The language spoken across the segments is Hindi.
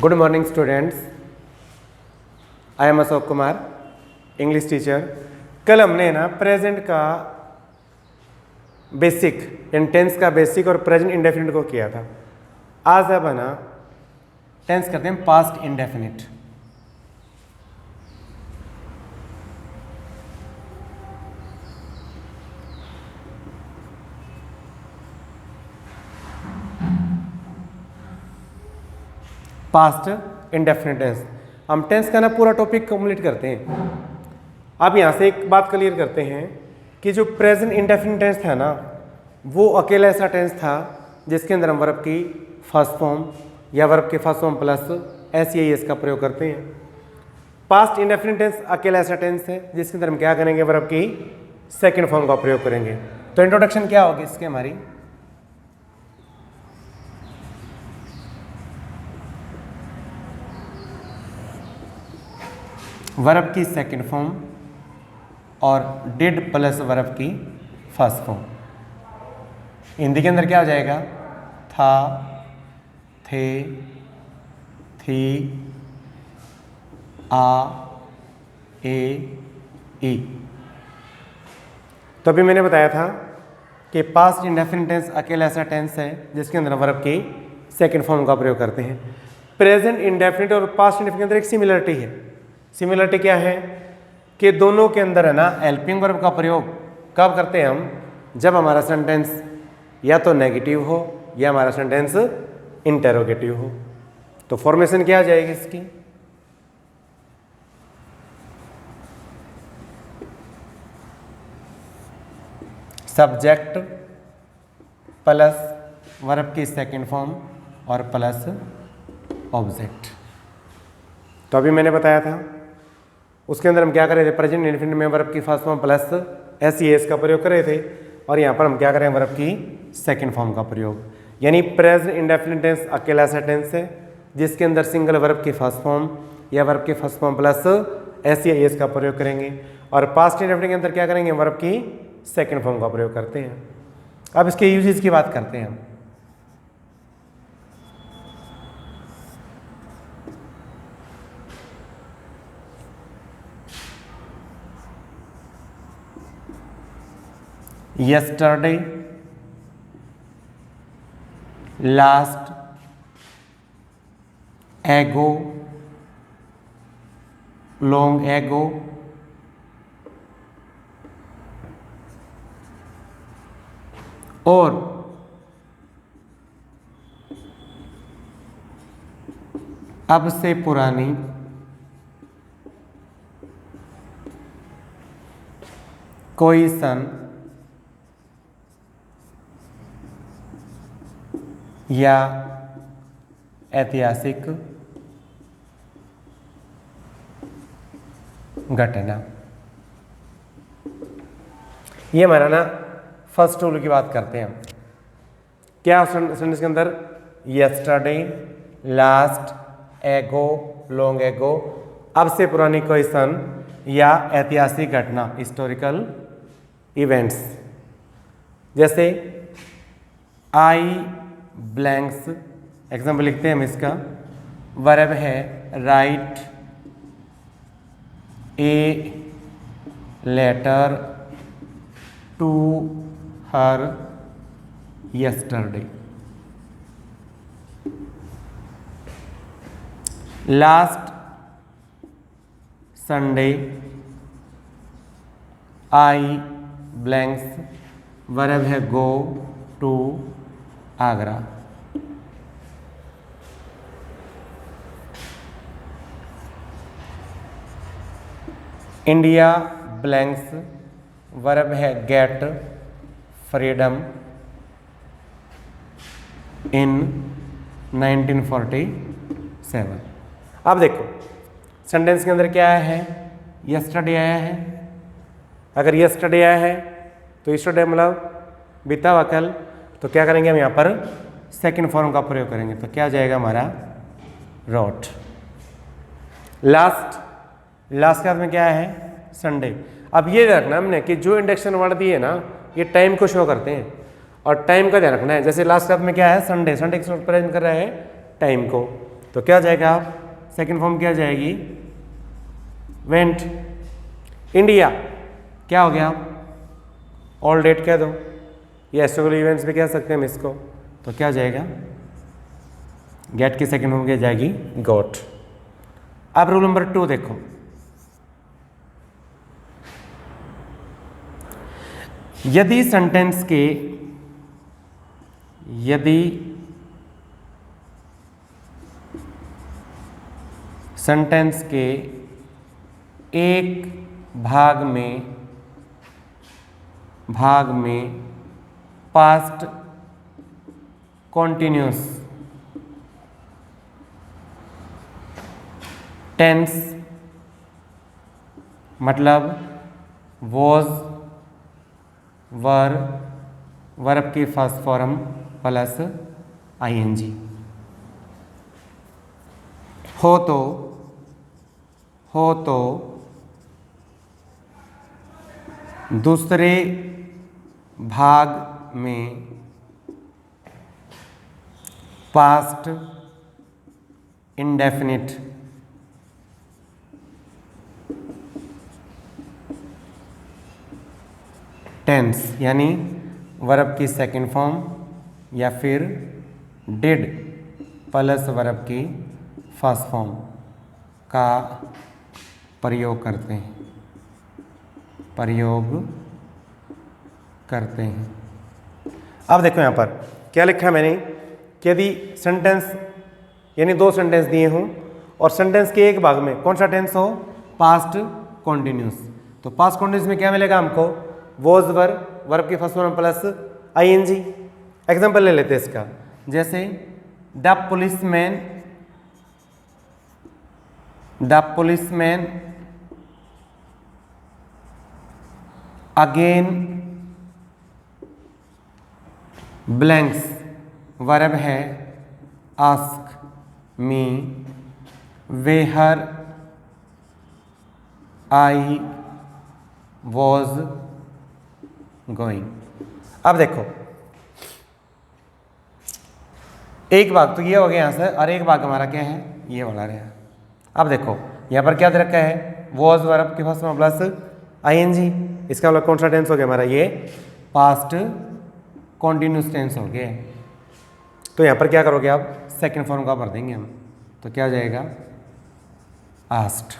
Good morning students, I am Ashok Kumar, English teacher. कल हमने ना प्रेजेंट का बेसिक यानी टेंस का बेसिक और प्रेजेंट इंडेफिनिट को किया था। आज अब है ना टेंस करते हैं past indefinite. Past indefinite tense. हम टेंस का ना पूरा टॉपिक कंप्लीट करते हैं। अब यहाँ से एक बात क्लियर करते हैं कि जो प्रेजेंट इंडेफिनिट टेंस था ना, वो अकेला ऐसा टेंस था जिसके अंदर हम वर्ब की फर्स्ट फॉर्म या वर्ब के फर्स्ट फॉर्म प्लस एस या एस का प्रयोग करते हैं। पास्ट इंडेफिनिट टेंस अकेला ऐसा टेंस है जिसके अंदर हम क्या करेंगे, वर्ब की सेकेंड फॉर्म का प्रयोग करेंगे। तो इंट्रोडक्शन क्या होगी इसके हमारी, वर्ब की सेकंड फॉर्म और डिड प्लस वर्ब की फर्स्ट फॉर्म। हिंदी के अंदर क्या हो जाएगा, था, थे, थी, आ, ए, ई। तो अभी मैंने बताया था कि पास्ट इंडेफिनिट टेंस अकेला ऐसा टेंस है जिसके अंदर वर्ब की सेकंड फॉर्म का प्रयोग करते हैं। प्रेजेंट इंडेफिनिट और पास्ट इंडेफिनिट के अंदर एक सिमिलरिटी है। सिमिलरिटी क्या है कि दोनों के अंदर है ना हेल्पिंग वर्ब का प्रयोग कब करते हैं हम, जब हमारा सेंटेंस या तो नेगेटिव हो या हमारा सेंटेंस इंटेरोगेटिव हो। तो फॉर्मेशन क्या आ जाएगी इसकी, सब्जेक्ट प्लस वर्ब की सेकंड फॉर्म और प्लस ऑब्जेक्ट। तो अभी मैंने बताया था उसके अंदर हम क्या कर रहे थे, प्रेजेंट इंडेफिनिट में वर्ब की first form plus S E S का प्रयोग कर रहे थे और यहाँ पर हम क्या करें, वर्ब की सेकंड फॉर्म का प्रयोग। यानी प्रेजेंट इंडेफिनिट टेंस अकेला ऐसा टेंस है जिसके अंदर सिंगल वर्ब की फर्स्ट फॉर्म या वर्ब की फर्स्ट फॉर्म प्लस एस या एस का प्रयोग करेंगे और पास्ट इंडेफिनिट के अंदर क्या करेंगे, वर्ब की सेकंड फॉर्म का प्रयोग करते हैं। अब इसके यूजेस की बात करते हैं हम। yesterday, last, ago, long ago, और अब से पुरानी, कोई सन या ऐतिहासिक घटना। ये हमारा ना फर्स्ट रूल की बात करते हैं हम। क्या सेंटेंस के अंदर, यस्टरडे, लास्ट, एगो, लॉन्ग एगो, अब से पुरानी कोई सन या ऐतिहासिक घटना, हिस्टोरिकल इवेंट्स। जैसे आई ब्लैंक्स, एग्जाम्पल लिखते हैं हम इसका। वर्ब है write a letter to her yesterday. Last Sunday I blanks, verb है go to Agra. India blanks, verb है गेट फ्रीडम इन 1947। अब देखो सेंटेंस के अंदर क्या आया है, यस्टरडे आया है। अगर यस्टरडे आया है तो यस्टरडे मतलब बीता हुआ कल, तो क्या करेंगे हम यहाँ पर सेकंड फॉर्म का प्रयोग करेंगे। तो क्या हो जाएगा हमारा, रोट। लास्ट, लास्ट के बाद में क्या है, संडे। अब ये रखना हमने कि जो इंडेक्शन वर्ड दिए ना ये टाइम को शो करते हैं और टाइम का ध्यान रखना है। जैसे लास्ट के बाद में क्या है, संडे, संडे किस प्रेजेंट कर रहा है, टाइम को। तो क्या जाएगा आप, सेकंड फॉर्म क्या जाएगी, वेंट। इंडिया क्या हो गया, ऑल डेट कह दो, ये हिस्टोरिकल इवेंट्स भी कह सकते हैं हम इसको। तो क्या जाएगा, गेट की सेकंड फॉर्म क्या जाएगी, गॉट। अब रूल नंबर 2 देखो, यदि सेंटेंस के एक भाग में पास्ट कॉन्टिन्यूस टेंस मतलब वॉज, वर, वर्ब की फर्स्ट फॉर्म प्लस आईएनजी हो तो दूसरे भाग में पास्ट इंडेफिनिट टेंस यानी वर्ब की सेकंड फॉर्म या फिर डिड प्लस वर्ब की फर्स्ट फॉर्म का प्रयोग करते हैं। अब देखो यहाँ पर क्या लिखा है मैंने कि यदि सेंटेंस यानी 2 सेंटेंस दिए हों और सेंटेंस के एक भाग में कौन सा टेंस हो, पास्ट कॉन्टिन्यूस, तो पास्ट कॉन्टिन्यूस में क्या मिलेगा हमको, वॉज, वर, वर्ब की first form plus ING. Example ले लेते हैं इसका, जैसे the policeman again blanks, verb है ask me where I was going. अब देखो एक भाग तो ये हो गया यहाँ से और एक भाग हमारा क्या है, ये वाला रहा। अब देखो यहाँ पर क्या दे रखा है, वॉज वर्ब के फर्स्ट फॉर्म प्लस आईएनजी, इसका मतलब कौन सा टेंस हो गया हमारा, ये पास्ट कॉन्टिन्यूस टेंस हो गया। तो यहाँ पर क्या करोगे आप, सेकंड फॉर्म का भर देंगे हम, तो क्या हो जाएगा, आस्क्ड।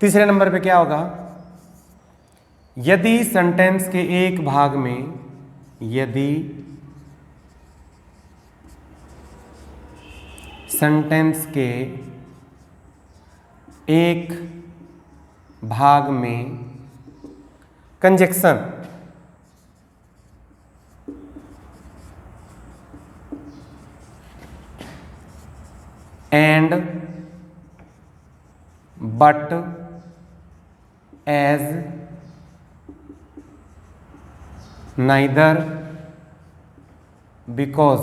तीसरे नंबर पे क्या होगा, यदि सेंटेंस के एक भाग में conjunction and but as neither because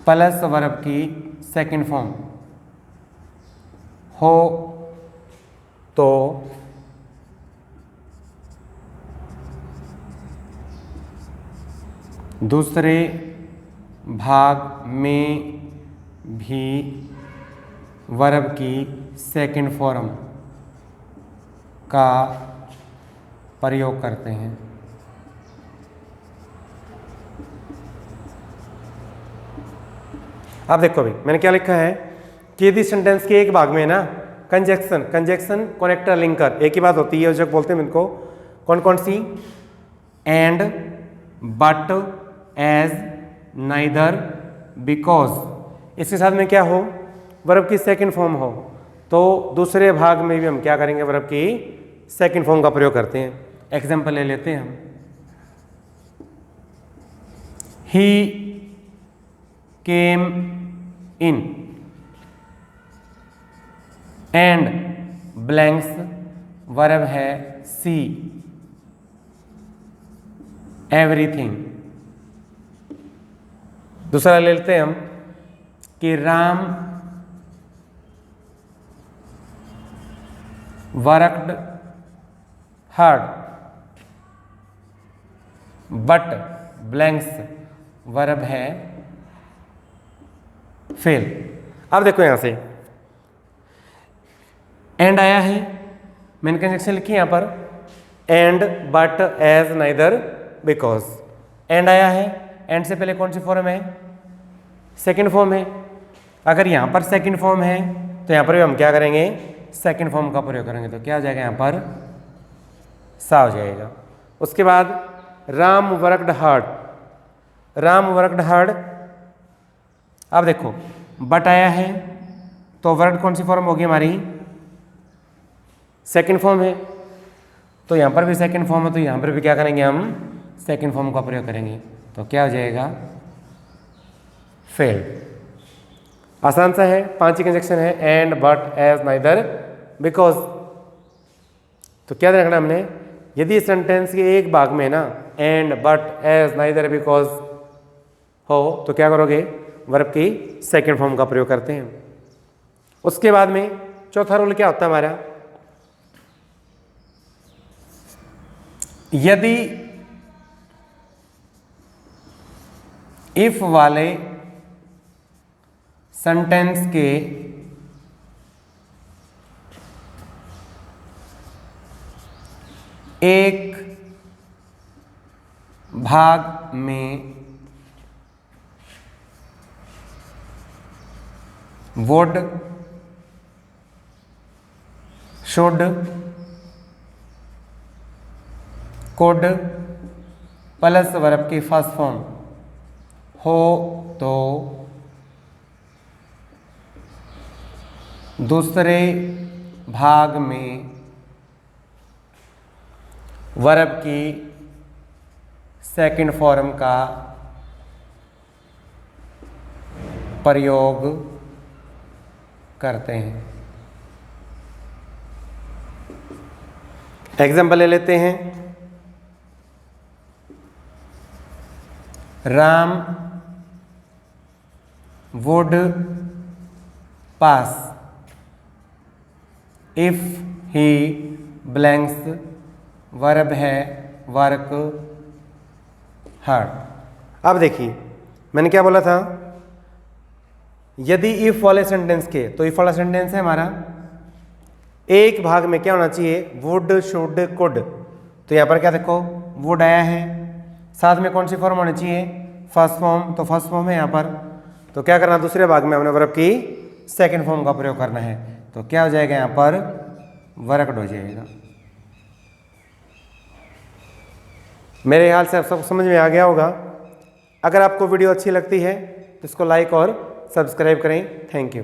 plus verb की सेकंड फॉर्म हो तो दूसरे भाग में भी वर्ब की सेकंड फॉर्म का प्रयोग करते हैं। अब देखो भाई मैंने क्या लिखा है कि यदि सेंटेंस के एक भाग में ना कंजक्शन कनेक्टर लिंकर, एक ही बात होती है जब बोलते हैं इनको, कौन कौन सी, and, but, as, neither, because, इसके साथ में क्या हो, वर्ब की सेकंड फॉर्म हो, तो दूसरे भाग में भी हम क्या करेंगे, वर्ब की सेकंड फॉर्म का प्रयोग करते हैं। एग्जाम्पल ले लेते हैं हम, ही केम इन एंड ब्लैंक्स, वर्ब है सी एवरीथिंग। दूसरा ले लेते हैं हम कि Ram worked hard but blanks, verb है फेल। अब देखो यहाँ से एंड आया है, मैंने कंजक्शन लिखी यहाँ पर and but as neither because. And आया है, एंड से पहले कौन सी फॉर्म है? सेकंड फॉर्म है। अगर यहाँ पर सेकंड फॉर्म है तो यहाँ पर भी हम क्या करेंगे? सेकंड फॉर्म का प्रयोग करेंगे। तो क्या हो जाएगा यहाँ पर? सा हो जाएगा। उसके बाद Ram worked hard, Ram worked hard. अब देखो बट आया है तो वर्कड कौन सी फॉर्म होगी हमारी? सेकंड फॉर्म है। तो यहाँ पर भी सेकंड फॉर्म है, तो यहाँ पर भी क्या करेंगे हम? सेकंड फॉर्म का प्रयोग करेंगे। तो क्या हो जाएगा? फेल। आसान सा है, 5 ही कंजक्शन है, and but as neither because. तो क्या ध्यान रखना हमने? यदि सेंटेंस के एक भाग में ना and but as neither because हो तो क्या करोगे? वर्ब की सेकंड फॉर्म का प्रयोग करते हैं। उसके बाद में चौथा रूल क्या होता है हमारा? यदि इफ वाले सेंटेंस के एक भाग में would, should, could plus verb की फर्स्ट फॉर्म हो तो दूसरे भाग में वर्ब की सेकंड फॉर्म का प्रयोग करते हैं। एग्जाम्पल ले लेते हैं। Ram would pass if he blanks, verb है वर्क हार्ड। अब देखिए मैंने क्या बोला था? यदि इफ वाले सेंटेंस के, तो इफ वाला सेंटेंस है हमारा एक भाग में क्या होना चाहिए? Would, should, could. तो यहाँ पर क्या देखो वुड आया है, साथ में कौन सी फॉर्म होनी चाहिए? First form. तो फर्स्ट फॉर्म है यहाँ पर। तो क्या करना? दूसरे भाग में हमने वर्ब की सेकंड फॉर्म का प्रयोग करना है। तो क्या हो जाएगा यहाँ पर? वर्कड हो जाएगा। मेरे ख्याल से आप सब समझ में आ गया होगा। अगर आपको वीडियो अच्छी लगती है तो इसको लाइक और सब्सक्राइब करें। Thank you.